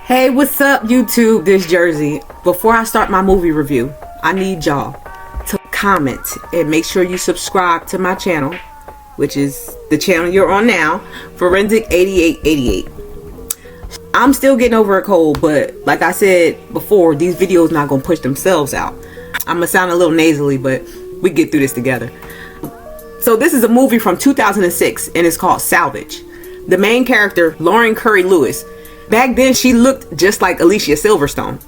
Hey, what's up YouTube? This Jersey. Before I start my movie review, I need y'all to comment and make sure you subscribe to my channel, which is the channel you're on now, Forensic 8888. I'm still getting over a cold, but like I said before, these videos not gonna push themselves out. I'm gonna sound a little nasally, but we get through this together. So this is a movie from 2006 and it's called Salvage. The main character, Lauren Curry Lewis, back then she looked just like Alicia Silverstone.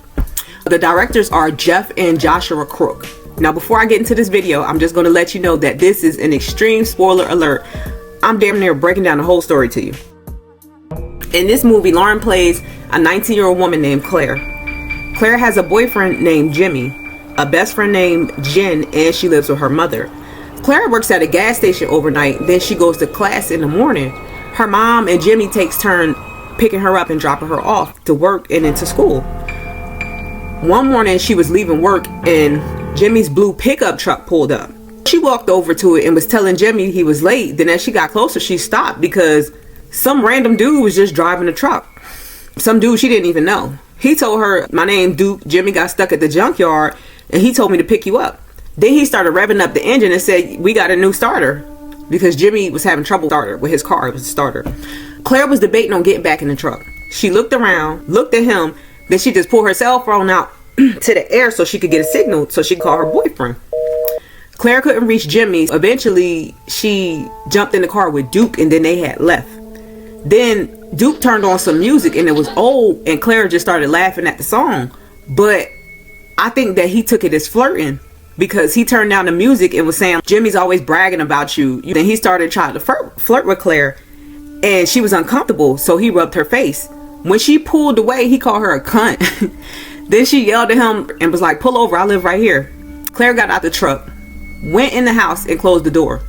The directors are Jeff and Joshua Crook. Now before I get into this video, I'm just going to let you know that this is an extreme spoiler alert. I'm damn near breaking down the whole story to you. In this movie, Lauren plays a 19-year-old woman named Claire. Claire has a boyfriend named Jimmy, a best friend named Jen, and she lives with her mother. Claire works at a gas station overnight, then she goes to class in the morning. Her mom and Jimmy takes turn picking her up and dropping her off to work and into school. One morning she was leaving work and Jimmy's blue pickup truck pulled up. She walked over to it and was telling Jimmy he was late. Then as she got closer, she stopped because some random dude was just driving the truck. Some dude she didn't even know. He told her, "My name Duke. Jimmy got stuck at the junkyard and he told me to pick you up." Then he started revving up the engine and said, "We got a new starter," because Jimmy was having trouble starter with his car. It was a starter. Claire was debating on getting back in the truck. She looked around, looked at him, then she just pulled her cell phone out to the air so she could get a signal so she could call her boyfriend. Claire couldn't reach Jimmy. Eventually, she jumped in the car with Duke and then they had left. Then Duke turned on some music and it was old and Claire just started laughing at the song. But I think that he took it as flirting because he turned down the music and was saying, "Jimmy's always bragging about you." Then he started trying to flirt with Claire. And she was uncomfortable, so he rubbed her face. When she pulled away, he called her a cunt. Then she yelled at him and was like, "Pull over, I live right here." Claire got out the truck, went in the house and closed the door.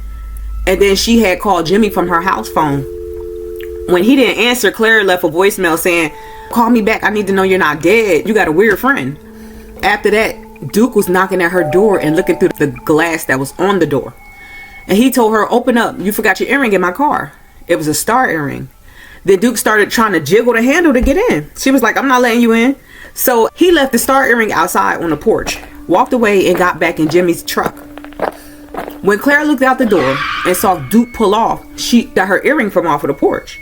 And then she had called Jimmy from her house phone. When he didn't answer, Claire left a voicemail saying, "Call me back, I need to know you're not dead. You got a weird friend." After that, Duke was knocking at her door and looking through the glass that was on the door. And he told her, "Open up, you forgot your earring in my car." It was a star earring. Then Duke started trying to jiggle the handle to get in. She was like, "I'm not letting you in." So he left the star earring outside on the porch, walked away and got back in Jimmy's truck. When Claire looked out the door and saw Duke pull off, she got her earring from off of the porch.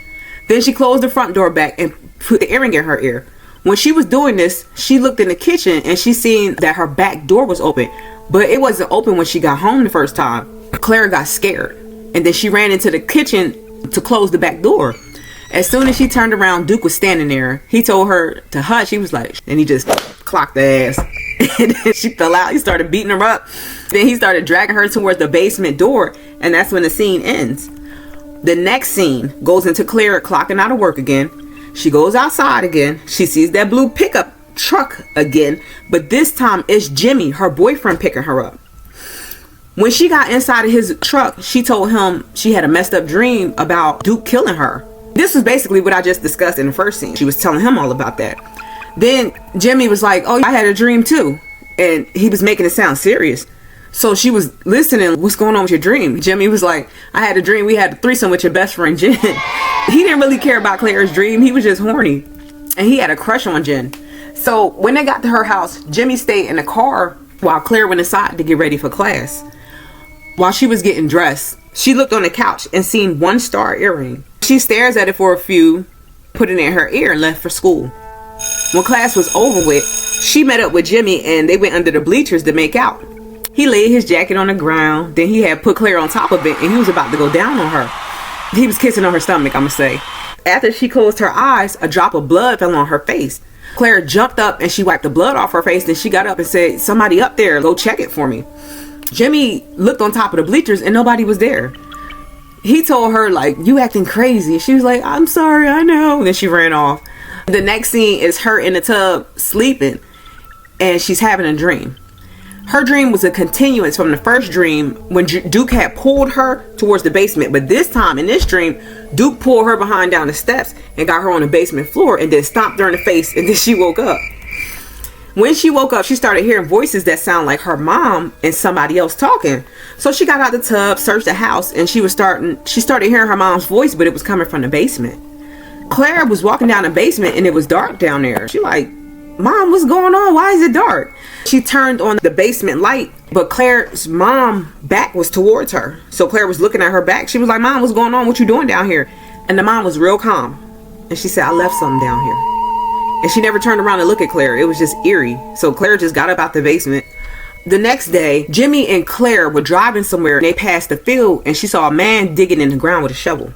Then she closed the front door back and put the earring in her ear. When she was doing this, she looked in the kitchen and she seen that her back door was open, but it wasn't open when she got home the first time. Claire got scared and then she ran into the kitchen to close the back door. As soon as she turned around, Duke was standing there. He told her to hush. He was like, and he just clocked the ass. And then she fell out. He started beating her up. Then he started dragging her towards the basement door, and that's when the scene ends. The next scene goes into Claire clocking out of work again. She goes outside again. She sees that blue pickup truck again, but this time it's Jimmy, her boyfriend, picking her up. When she got inside of his truck, she told him she had a messed up dream about Duke killing her. This was basically what I just discussed in the first scene. She was telling him all about that. Then Jimmy was like, "Oh, I had a dream too." And he was making it sound serious. So she was listening, "What's going on with your dream?" Jimmy was like, "I had a dream we had a threesome with your best friend Jen." He didn't really care about Claire's dream. He was just horny. And he had a crush on Jen. So when they got to her house, Jimmy stayed in the car while Claire went inside to get ready for class. While she was getting dressed, she looked on the couch and seen one star earring. She stares at it for a few, put it in her ear and left for school. When class was over with, she met up with Jimmy and they went under the bleachers to make out. He laid his jacket on the ground, then he had put Claire on top of it and he was about to go down on her. He was kissing on her stomach, I'ma say. After she closed her eyes, a drop of blood fell on her face. Claire jumped up and she wiped the blood off her face. Then she got up and said, "Somebody up there, go check it for me." Jimmy looked on top of the bleachers and nobody was there. He told her, like, "You acting crazy." She was like, "I'm sorry, I know." And then she ran off. The next scene is her in the tub sleeping and she's having a dream. Her dream was a continuance from the first dream when Duke had pulled her towards the basement. But this time in this dream, Duke pulled her behind down the steps and got her on the basement floor and then stomped her in the face and then she woke up. When she woke up, she started hearing voices that sound like her mom and somebody else talking. So she got out the tub, searched the house, and she started hearing her mom's voice, but it was coming from the basement. Claire was walking down the basement and it was dark down there. She like, Mom, what's going on? Why is it dark? She turned on the basement light, but Claire's mom back was towards her. So Claire was looking at her back. She was like, Mom, what's going on? What you doing down here? And the mom was real calm. And she said, I left something down here. And she never turned around to look at Claire. It was just eerie. So Claire just got up out the basement. The next day, Jimmy and Claire were driving somewhere. They passed the field and she saw a man digging in the ground with a shovel.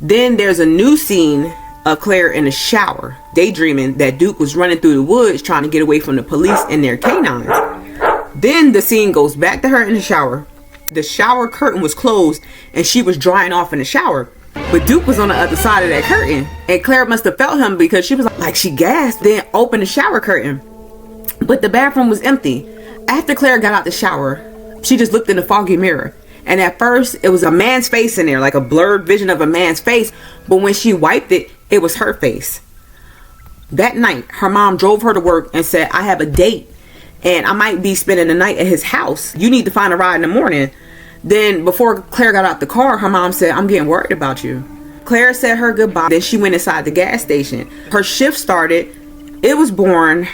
Then there's a new scene of Claire in the shower, daydreaming that Duke was running through the woods trying to get away from the police and their canines. Then the scene goes back to her in the shower. The shower curtain was closed and she was drying off in the shower. But Duke was on the other side of that curtain. And Claire must have felt him because she was like she gasped, then opened the shower curtain. But the bathroom was empty. After Claire got out the shower, she just looked in the foggy mirror. And at first, it was a man's face in there, like a blurred vision of a man's face. But when she wiped it, it was her face. That night, her mom drove her to work and said, I have a date and I might be spending the night at his house. You need to find a ride in the morning. Then before Claire got out the car, her mom said, I'm getting worried about you. Claire said her goodbye. Then she went inside the gas station. Her shift started. It was boring.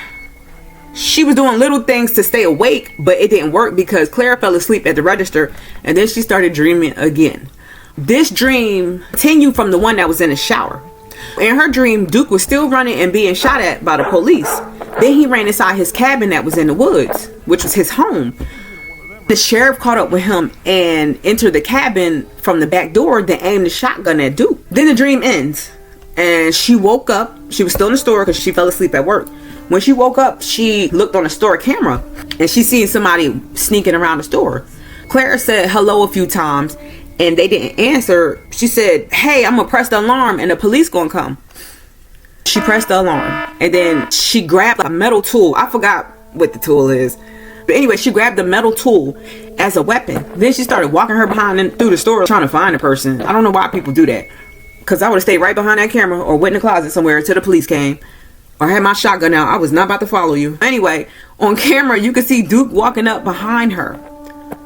She was doing little things to stay awake, but it didn't work because Claire fell asleep at the register and then she started dreaming again. This dream continued from the one that was in the shower. In her dream, Duke was still running and being shot at by the police. Then he ran inside his cabin that was in the woods, which was his home. The sheriff caught up with him and entered the cabin from the back door, then aimed the shotgun at Duke. Then the dream ends and she woke up. She was still in the store because she fell asleep at work. When she woke up, she looked on the store camera and she seen somebody sneaking around the store. Claire said hello a few times and they didn't answer. She said, hey, I'm gonna press the alarm and the police gonna come. She pressed the alarm and then she grabbed a metal tool. I forgot what the tool is. But anyway, she grabbed the metal tool as a weapon. Then she started walking her behind and through the store trying to find the person. I don't know why people do that. Because I would have stayed right behind that camera or went in the closet somewhere until the police came. Or had my shotgun out. I was not about to follow you. Anyway, on camera, you could see Duke walking up behind her.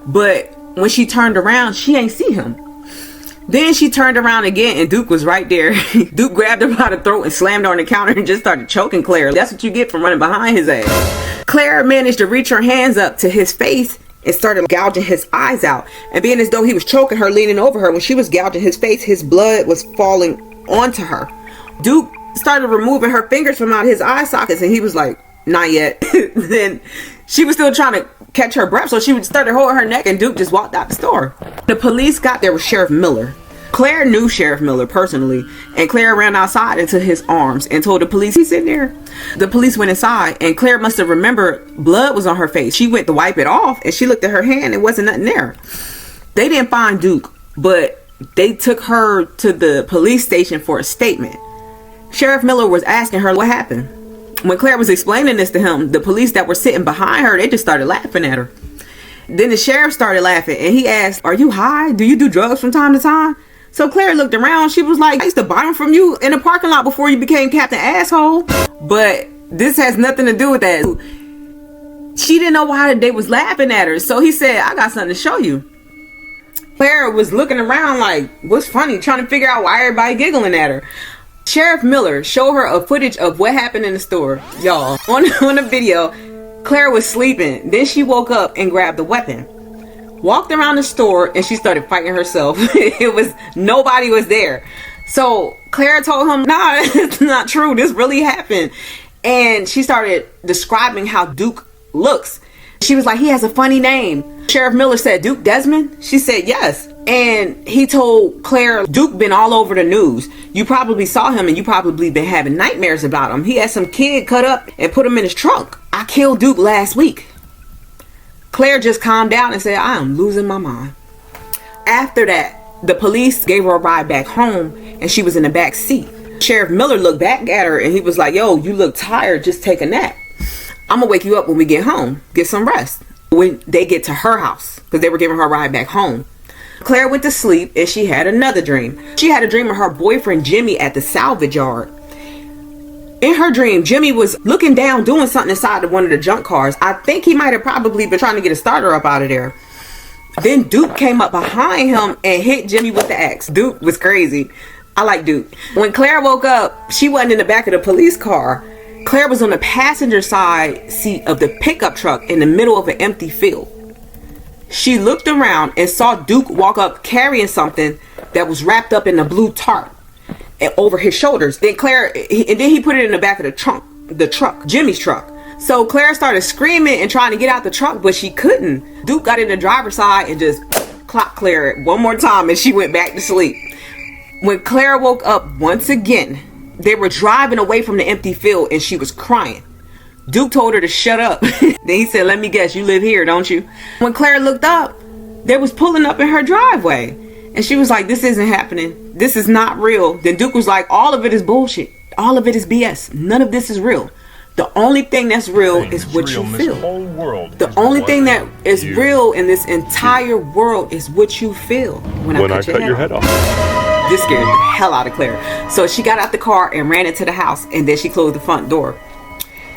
But when she turned around, she ain't see him. Then she turned around again and Duke was right there. Duke grabbed her by the throat and slammed her on the counter and just started choking Claire. That's what you get from running behind his ass. Claire managed to reach her hands up to his face and started gouging his eyes out. And being as though he was choking her, leaning over her, when she was gouging his face, his blood was falling onto her. Duke started removing her fingers from out his eye sockets and he was like, not yet. Then she was still trying to catch her breath, so she started holding her neck and Duke just walked out the store. The police got there with Sheriff Miller. Claire knew Sheriff Miller personally, and Claire ran outside into his arms and told the police he's in there. The police went inside and Claire must have remembered blood was on her face. She went to wipe it off and she looked at her hand and wasn't nothing there. They didn't find Duke, but they took her to the police station for a statement. Sheriff Miller was asking her what happened. When Claire was explaining this to him, the police that were sitting behind her, they just started laughing at her. Then the sheriff started laughing and he asked, are you high? Do you do drugs from time to time? So Claire looked around. She was like, I used to buy them from you in the parking lot before you became Captain Asshole. But this has nothing to do with that. She didn't know why they was laughing at her. So he said, I got something to show you. Claire was looking around like, what's funny? Trying to figure out why everybody giggling at her. Sheriff Miller showed her a footage of what happened in the store. Y'all, on the video, Claire was sleeping. Then she woke up and grabbed the weapon. Walked around the store and she started fighting herself. Nobody was there. So Claire told him, nah, it's not true. This really happened. And she started describing how Duke looks. She was like, he has a funny name. Sheriff Miller said, Duke Desmond? She said, yes. And he told Claire, Duke been all over the news. You probably saw him and you probably been having nightmares about him. He had some kid cut up and put him in his trunk. I killed Duke last week. Claire just calmed down and said, I am losing my mind. After that, the police gave her a ride back home and she was in the back seat. Sheriff Miller looked back at her and he was like, yo, you look tired. Just take a nap. I'm gonna wake you up when we get home. Get some rest. When they get to her house, because they were giving her a ride back home, Claire went to sleep and she had another dream. She had a dream of her boyfriend Jimmy at the salvage yard. In her dream, Jimmy was looking down doing something inside of one of the junk cars. I think he might have probably been trying to get a starter up out of there. Then Duke came up behind him and hit Jimmy with the axe. Duke was crazy. I like Duke. When Claire woke up, she wasn't in the back of the police car. Claire was on the passenger side seat of the pickup truck in the middle of an empty field. She looked around and saw Duke walk up carrying something that was wrapped up in a blue tarp and over his shoulders. Then he put it in the back of the truck, Jimmy's truck. So Claire started screaming and trying to get out the truck, but she couldn't. Duke got in the driver's side and just clocked Claire one more time, and she went back to sleep. When Claire woke up once again, they were driving away from the empty field and she was crying. Duke told her to shut up. Then he said, let me guess, you live here, don't you? When Claire looked up, they was pulling up in her driveway. And she was like, this isn't happening. This is not real. Then Duke was like, all of it is bullshit. All of it is BS. None of this is real. The only thing that's real is what you feel. The only thing that is real in this entire world is what you feel when I cut your head off. This scared the hell out of Claire. So she got out the car and ran into the house, and then she closed the front door.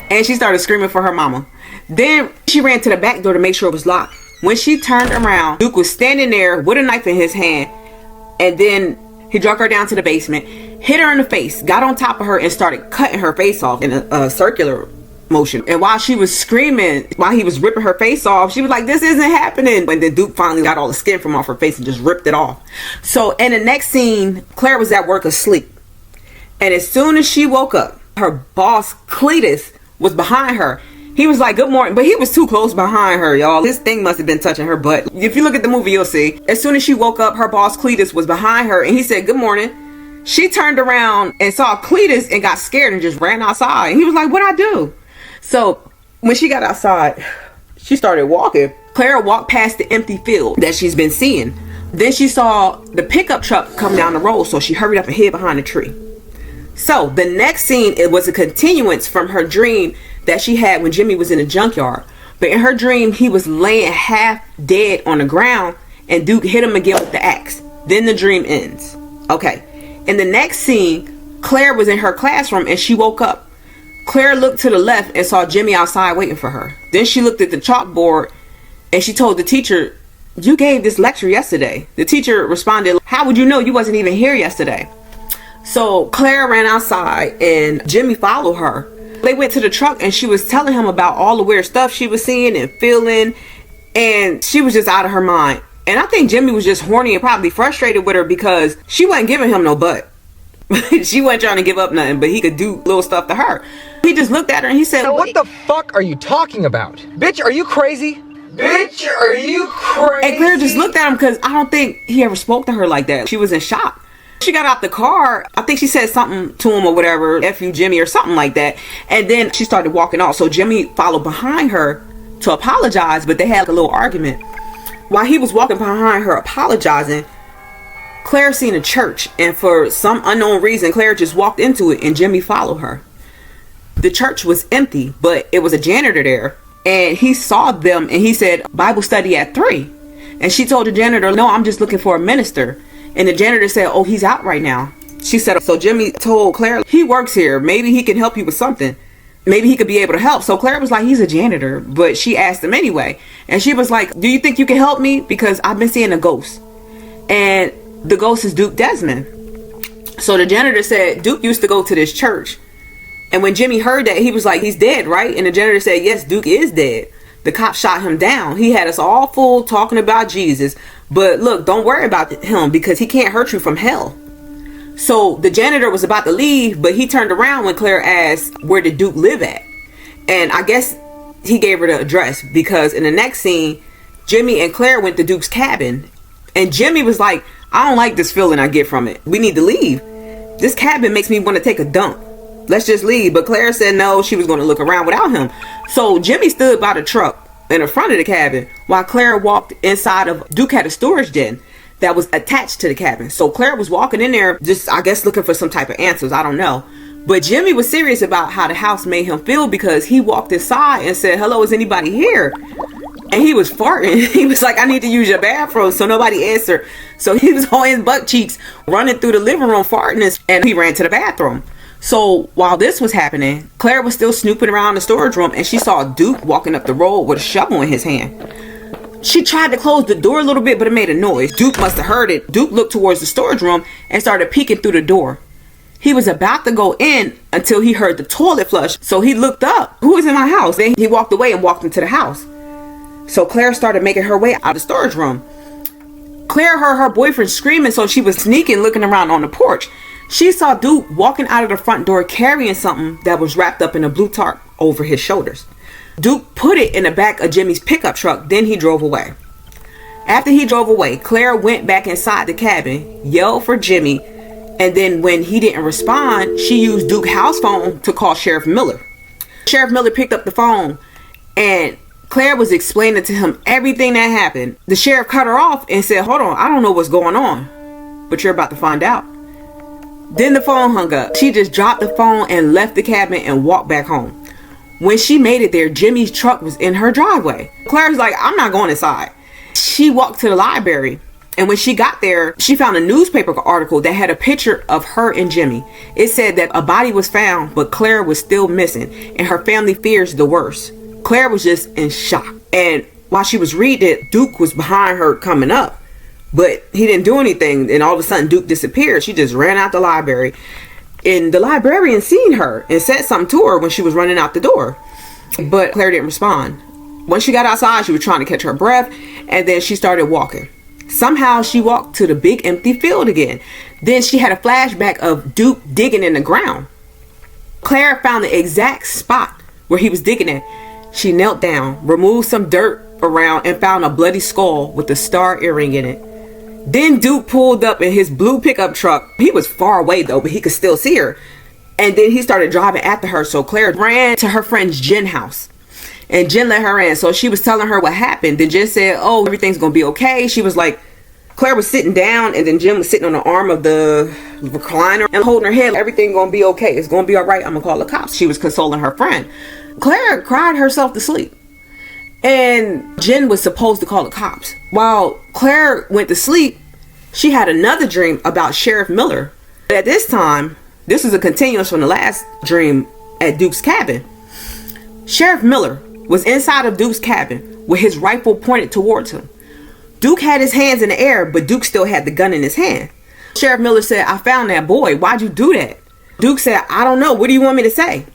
And she started screaming for her mama. Then she ran to the back door to make sure it was locked. When she turned around, Duke was standing there with a knife in his hand, and then he drug her down to the basement, hit her in the face, got on top of her, and started cutting her face off in a circular motion. And while she was screaming, while he was ripping her face off, she was like, this isn't happening. And then Duke finally got all the skin from off her face and just ripped it off. So in the next scene, Claire was at work asleep. And as soon as she woke up, her boss, Cletus, was behind her. He was like, good morning, but he was too close behind her, y'all. This thing must have been touching her butt. If you look at the movie, you'll see. As soon as she woke up, her boss, Cletus, was behind her, and he said, good morning. She turned around and saw Cletus and got scared and just ran outside. And he was like, what'd I do? So when she got outside, she started walking. Claire walked past the empty field that she's been seeing. Then she saw the pickup truck come down the road, so she hurried up and hid behind a tree. So the next scene, it was a continuance from her dream that she had when Jimmy was in the junkyard. But in her dream, he was laying half dead on the ground and Duke hit him again with the axe. Then the dream ends. Okay. In the next scene, Claire was in her classroom and she woke up. Claire looked to the left and saw Jimmy outside waiting for her. Then she looked at the chalkboard and she told the teacher, you gave this lecture yesterday. The teacher responded, how would you know? You wasn't even here yesterday. So Claire ran outside and Jimmy followed her. They went to the truck and she was telling him about all the weird stuff she was seeing and feeling, and she was just out of her mind. And I think Jimmy was just horny and probably frustrated with her because she wasn't giving him no butt. She wasn't trying to give up nothing, but he could do little stuff to her. He just looked at her and he said, what the fuck are you talking about? Bitch, are you crazy? Bitch, are you crazy? And Claire just looked at him because I don't think he ever spoke to her like that. She was in shock. She got out the car. I think she said something to him or whatever, F you Jimmy or something like that. And then she started walking off. So Jimmy followed behind her to apologize, but they had a little argument. While he was walking behind her apologizing, Claire seen a church, and for some unknown reason, Claire just walked into it and Jimmy followed her. The church was empty, but it was a janitor there, and he saw them and he said, Bible study at 3. And she told the janitor, no, I'm just looking for a minister. And the janitor said, oh, he's out right now. She said, so Jimmy told Claire, he works here. Maybe he can help you with something. Maybe he could be able to help. So Claire was like, he's a janitor. But she asked him anyway. And she was like, do you think you can help me? Because I've been seeing a ghost. And the ghost is Duke Desmond. So the janitor said, Duke used to go to this church. And when Jimmy heard that, he was like, he's dead, right? And the janitor said, yes, Duke is dead. The cop shot him down. He had us all full talking about Jesus. But look, don't worry about him because he can't hurt you from hell. So the janitor was about to leave, but he turned around when Claire asked, where did Duke live at? And I guess he gave her the address because in the next scene, Jimmy and Claire went to Duke's cabin. And Jimmy was like, I don't like this feeling I get from it. We need to leave. This cabin makes me want to take a dump. Let's just leave. But Claire said no, she was going to look around without him. So Jimmy stood by the truck in the front of the cabin while Claire walked inside of Duke had a storage den that was attached to the cabin. So Claire was walking in there just, I guess, looking for some type of answers. I don't know. But Jimmy was serious about how the house made him feel because he walked inside and said, hello, is anybody here? And he was farting. He was like, I need to use your bathroom. So nobody answered. So he was on his butt cheeks running through the living room farting, and he ran to the bathroom. So while this was happening, Claire was still snooping around the storage room and she saw Duke walking up the road with a shovel in his hand. She tried to close the door a little bit, but it made a noise. Duke must have heard it. Duke looked towards the storage room and started peeking through the door. He was about to go in until he heard the toilet flush. So he looked up. Who is in my house? Then he walked away and walked into the house. So Claire started making her way out of the storage room. Claire heard her boyfriend screaming, so she was sneaking, looking around on the porch. She saw Duke walking out of the front door carrying something that was wrapped up in a blue tarp over his shoulders. Duke put it in the back of Jimmy's pickup truck, then he drove away. After he drove away, Claire went back inside the cabin, yelled for Jimmy, and then when he didn't respond, she used Duke's house phone to call Sheriff Miller. Sheriff Miller picked up the phone, and Claire was explaining to him everything that happened. The sheriff cut her off and said, "Hold on, I don't know what's going on, but you're about to find out." Then the phone hung up. She just dropped the phone and left the cabin and walked back home. When she made it there, Jimmy's truck was in her driveway. Claire's like, "I'm not going inside." She walked to the library, and when she got there, she found a newspaper article that had a picture of her and Jimmy. It said that a body was found, but Claire was still missing, and her family fears the worst. Claire was just in shock. And while she was reading it, Duke was behind her coming up. But he didn't do anything, and all of a sudden Duke disappeared. She just ran out the library. And the librarian seen her and said something to her when she was running out the door. But Claire didn't respond. Once she got outside, she was trying to catch her breath, and then she started walking. Somehow she walked to the big empty field again. Then she had a flashback of Duke digging in the ground. Claire found the exact spot where he was digging at. She knelt down, removed some dirt around, and found a bloody skull with a star earring in it. Then Duke pulled up in his blue pickup truck. He was far away though, but he could still see her. And then he started driving after her. So Claire ran to her friend's Jen's house. And Jen let her in. So she was telling her what happened. Then Jen said, "Oh, everything's going to be okay." She was like, Claire was sitting down, and then Jen was sitting on the arm of the recliner and holding her head. "Everything's going to be okay. It's going to be all right. I'm going to call the cops." She was consoling her friend. Claire cried herself to sleep. And Jen was supposed to call the cops. While Claire went to sleep, she had another dream about Sheriff Miller. At this time, this was a continuance from the last dream at Duke's cabin. Sheriff Miller was inside of Duke's cabin with his rifle pointed towards him. Duke had his hands in the air, but Duke still had the gun in his hand. Sheriff Miller said, "I found that boy. Why'd you do that?" Duke said, "I don't know. What do you want me to say?"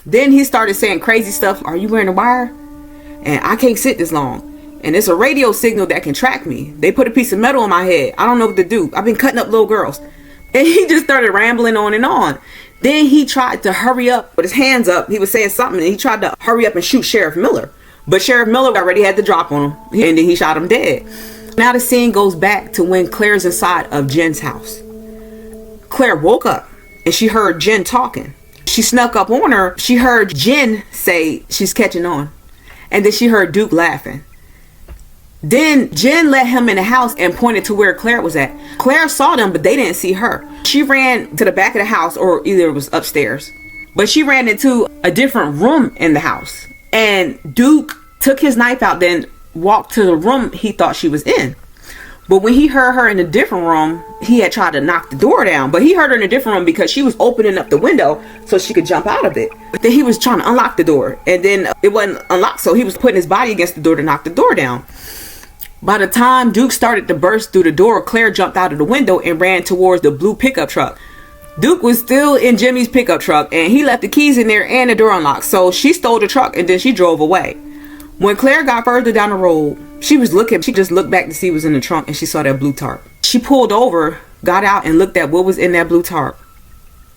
Then he started saying crazy stuff. "Are you wearing a wire? And I can't sit this long. And it's a radio signal that can track me. They put a piece of metal in my head. I don't know what to do. I've been cutting up little girls." And he just started rambling on and on. Then he tried to hurry up with his hands up. He was saying something, and he tried to hurry up and shoot Sheriff Miller. But Sheriff Miller already had the drop on him, and then he shot him dead. Now the scene goes back to when Claire's inside of Jen's house. Claire woke up, and she heard Jen talking. She snuck up on her. She heard Jen say she's catching on. And then she heard Duke laughing. Then Jen let him in the house and pointed to where Claire was at. Claire saw them, but they didn't see her. She ran to the back of the house, or either it was upstairs. But she ran into a different room in the house. And Duke took his knife out, then walked to the room he thought she was in. But when he heard her in a different room, he had tried to knock the door down. But he heard her in a different room because she was opening up the window so she could jump out of it. But then he was trying to unlock the door, and then it wasn't unlocked, so he was putting his body against the door to knock the door down. By the time Duke started to burst through the door, Claire jumped out of the window and ran towards the blue pickup truck. Duke was still in Jimmy's pickup truck, and he left the keys in there and the door unlocked. So she stole the truck, and then she drove away. When Claire got further down the road, she just looked back to see what was in the trunk, and she saw that blue tarp. She pulled over, got out, and looked at what was in that blue tarp.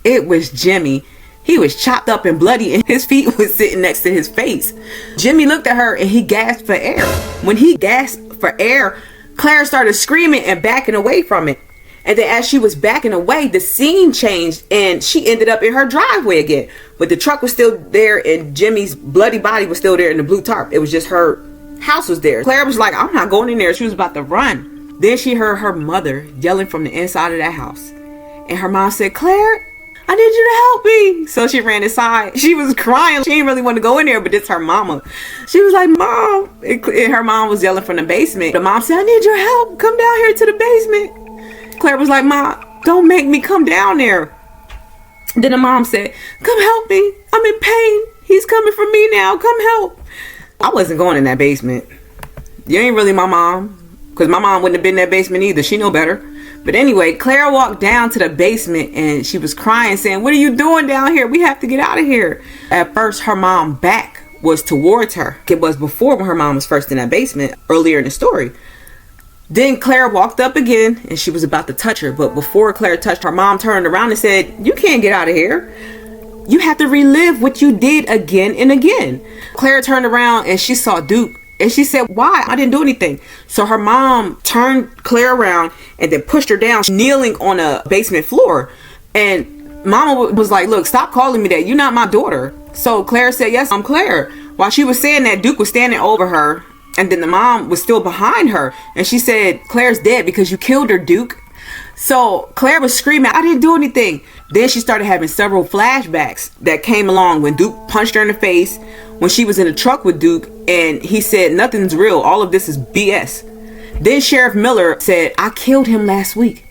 It was Jimmy. He was chopped up and bloody, and his feet was sitting next to his face. Jimmy looked at her, and he gasped for air. When he gasped for air, Claire started screaming and backing away from it. And then as she was backing away, the scene changed, and she ended up in her driveway again. But the truck was still there, and Jimmy's bloody body was still there in the blue tarp. It was just her house was there. Claire was like, "I'm not going in there." She was about to run. Then she heard her mother yelling from the inside of that house. And her mom said, "Claire, I need you to help me." So she ran inside. She was crying. She didn't really want to go in there, but it's her mama. She was like, "Mom." And her mom was yelling from the basement. The mom said, "I need your help. Come down here to the basement." Claire was like, "Mom, don't make me come down there." Then the mom said, "Come help me. I'm in pain. He's coming for me now. Come help." I wasn't going in that basement. You ain't really my mom. Because my mom wouldn't have been in that basement either. She know better. But anyway, Claire walked down to the basement and she was crying, saying, "What are you doing down here? We have to get out of here." At first, her mom back was towards her. It was before when her mom was first in that basement, earlier in the story. Then Claire walked up again and she was about to touch her. But before Claire touched her, mom turned around and said, "You can't get out of here. You have to relive what you did again and again." Claire turned around and she saw Duke. And she said, "Why? I didn't do anything." So her mom turned Claire around and then pushed her down, kneeling on a basement floor. And Mama was like, "Look, stop calling me that. You're not my daughter." So Claire said, "Yes, I'm Claire." While she was saying that, Duke was standing over her. And then the mom was still behind her. And she said, "Claire's dead because you killed her, Duke." So Claire was screaming, "I didn't do anything." Then she started having several flashbacks that came along when Duke punched her in the face, when she was in a truck with Duke, and he said, "Nothing's real. All of this is BS." Then Sheriff Miller said, "I killed him last week."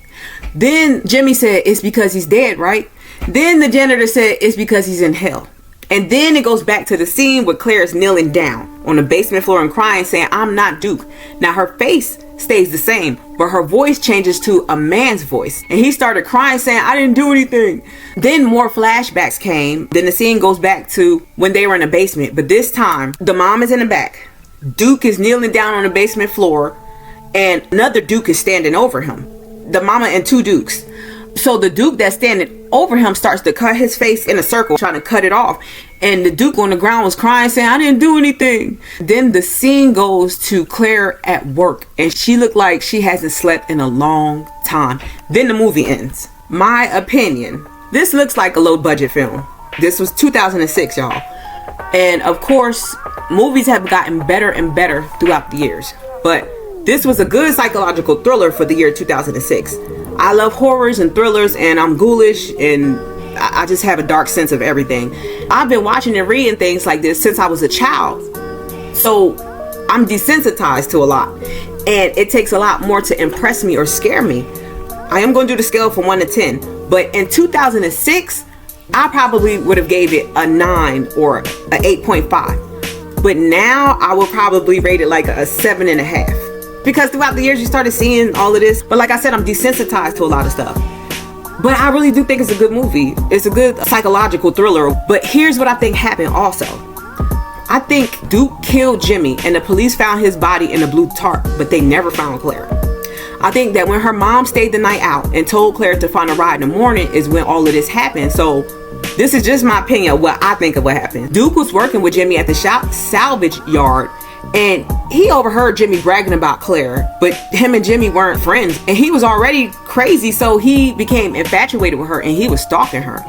Then Jimmy said, "It's because he's dead, right?" Then the janitor said, "It's because he's in hell." And then it goes back to the scene where Claire is kneeling down on the basement floor and crying, saying, "I'm not Duke." Now her face stays the same, but her voice changes to a man's voice. And he started crying, saying, "I didn't do anything." Then more flashbacks came. Then the scene goes back to when they were in the basement. But this time, the mom is in the back. Duke is kneeling down on the basement floor. And another Duke is standing over him. The mama and two Dukes. So the Duke that's standing over him starts to cut his face in a circle, trying to cut it off. And the Duke on the ground was crying, saying, "I didn't do anything." Then the scene goes to Claire at work, and she looked like she hasn't slept in a long time. Then the movie ends. My opinion, this looks like a low budget film. This was 2006, y'all. And of course, movies have gotten better and better throughout the years. But this was a good psychological thriller for the year 2006. I love horrors and thrillers, and I'm ghoulish, and I just have a dark sense of everything. I've been watching and reading things like this since I was a child. So I'm desensitized to a lot. And it takes a lot more to impress me or scare me. I am going to do the scale from 1 to 10. But in 2006, I probably would have gave it a 9 or an 8.5. But now I will probably rate it like a 7.5. Because throughout the years you started seeing all of this. But like I said, I'm desensitized to a lot of stuff. But I really do think it's a good movie. It's a good psychological thriller. But here's what I think happened also. I think Duke killed Jimmy and the police found his body in a blue tarp, but they never found Claire. I think that when her mom stayed the night out and told Claire to find a ride in the morning is when all of this happened. So this is just my opinion of what I think of what happened. Duke was working with Jimmy at the salvage yard, and he overheard Jimmy bragging about Claire, but him and Jimmy weren't friends, and he was already crazy, so he became infatuated with her and he was stalking her.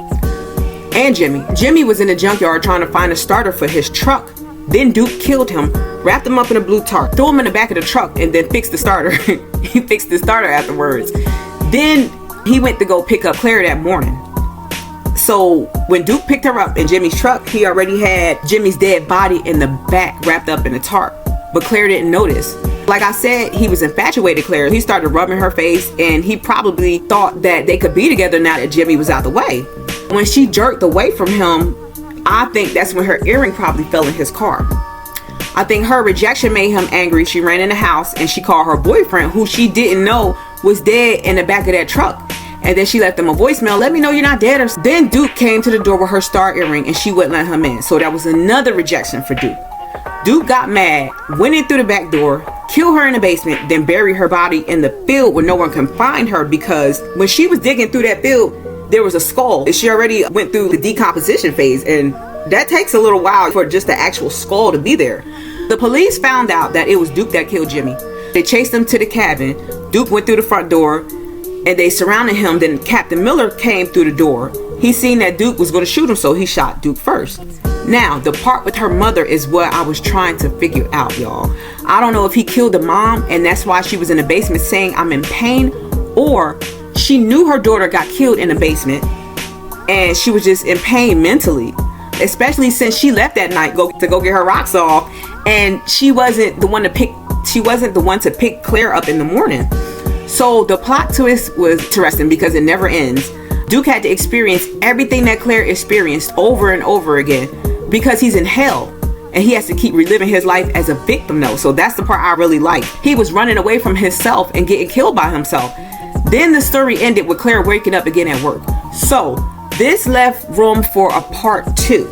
And Jimmy was in the junkyard trying to find a starter for his truck. Then Duke killed him, wrapped him up in a blue tarp, threw him in the back of the truck, and then fixed the starter. He fixed the starter afterwards. Then he went to go pick up Claire that morning. So when Duke picked her up in Jimmy's truck, he already had Jimmy's dead body in the back wrapped up in a tarp. But Claire didn't notice. Like I said, he was infatuated with Claire. He started rubbing her face, and he probably thought that they could be together now that Jimmy was out the way. When she jerked away from him, I think that's when her earring probably fell in his car. I think her rejection made him angry. She ran in the house and she called her boyfriend, who she didn't know was dead, in the back of that truck. And then she left him a voicemail, "Let me know you're not dead." Then Duke came to the door with her star earring and she wouldn't let him in. So that was another rejection for Duke. Duke got mad, went in through the back door, killed her in the basement, then buried her body in the field where no one can find her, because when she was digging through that field, there was a skull. She already went through the decomposition phase, and that takes a little while for just the actual skull to be there. The police found out that it was Duke that killed Jimmy. They chased him to the cabin. Duke went through the front door and they surrounded him. Then Captain Miller came through the door. He seen that Duke was going to shoot him, so he shot Duke first. Now, the part with her mother is what I was trying to figure out, y'all. I don't know if he killed the mom and that's why she was in the basement saying, "I'm in pain," or she knew her daughter got killed in the basement and she was just in pain mentally, especially since she left that night to go get her rocks off, and she wasn't the one to pick Claire up in the morning. So the plot twist was interesting because it never ends. Duke had to experience everything that Claire experienced over and over again because he's in hell. and he has to keep reliving his life as a victim though. So that's the part I really like. He was running away from himself and getting killed by himself. Then the story ended with Claire waking up again at work. So this left room for a part 2.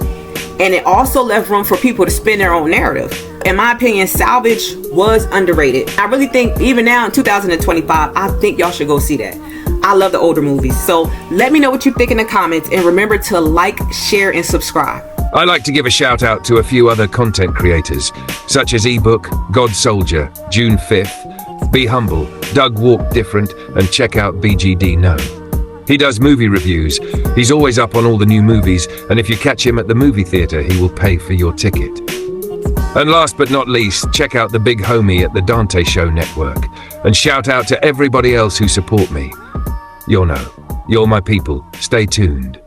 And it also left room for people to spin their own narrative. In my opinion, Salvage was underrated. I really think even now in 2025, I think y'all should go see that. I love the older movies. So let me know what you think in the comments, and remember to like, share, and subscribe. I'd like to give a shout out to a few other content creators, such as eBook, God Soldier, June 5th, Be Humble, Doug Walk Different, and check out BGD No. He does movie reviews. He's always up on all the new movies, and if you catch him at the movie theater, he will pay for your ticket. And last but not least, check out the big homie at the Dante Show Network, and shout out to everybody else who support me. You're my people. Stay tuned.